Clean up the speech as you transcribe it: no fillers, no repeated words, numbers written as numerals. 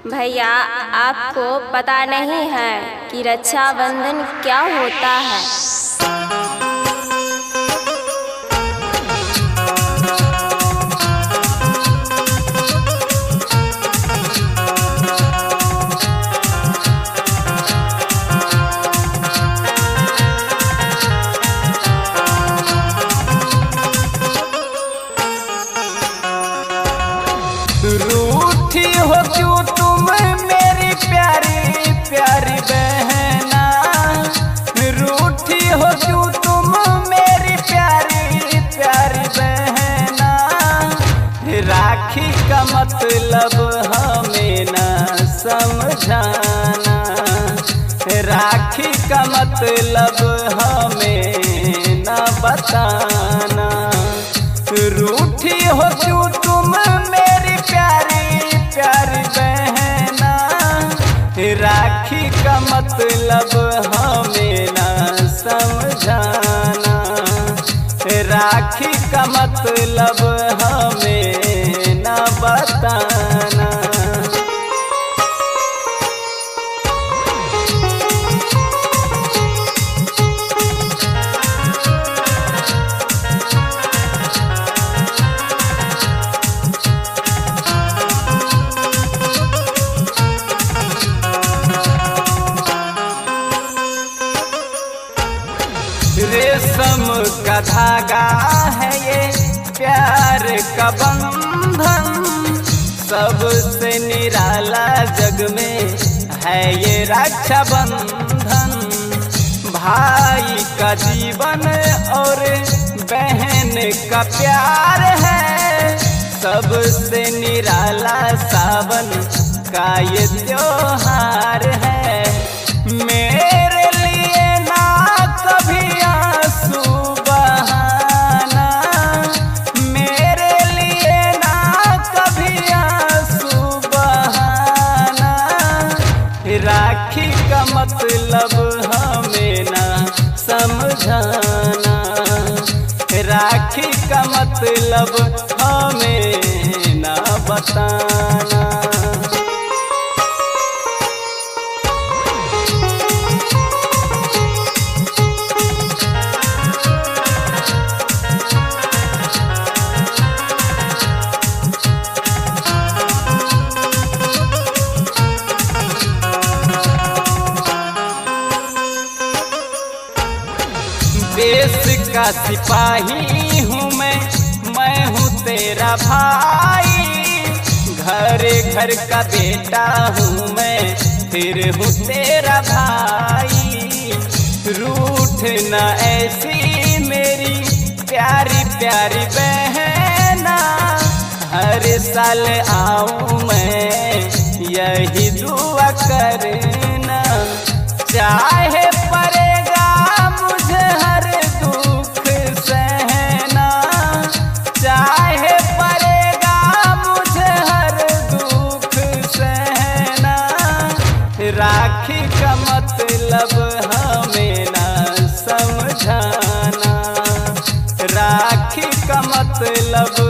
भैया, आपको पता नहीं है कि रक्षाबंधन क्या होता है? रूठी हो क्यों तुम मेरी प्यारी प्यारी बहना, रूठी हो क्यों तुम मेरी प्यारी प्यारी बहना। राखी का मतलब हमें न समझाना, राखी का मतलब हमें न बताना। रूठी हो क्यों तुम मेरी प्यारी प्यारी बहना, राखी का मतलब हमें न समझाना, राखी का मतलब हमें न बताना। रेशम का धागा है ये प्यार का बंधन, सबसे निराला जग में है ये रक्षाबंधन। भाई का जीवन और बहन का प्यार है, सबसे निराला सावन का ये त्योहार है। मेरे लिए ना कभी आंसू बहाना, मेरे लिए ना कभी आंसू बहाना। राखी का मतलब हमें ना समझाना, राखी का मतलब हमें ना बताना। देश का सिपाही हूँ मैं हूँ तेरा भाई। घर घर का बेटा हूँ मैं, फिर हूँ तेरा भाई। रूठ न ऐसी मेरी प्यारी प्यारी बहना, हर साल आऊँ मैं यही दुआ करना। चाहे पड़ेगा मुझे हर दुख सहना, चाहे पड़ेगा मुझे हर दुख सहना। राखी का मतलब हमें न समझाना, राखी का मतलब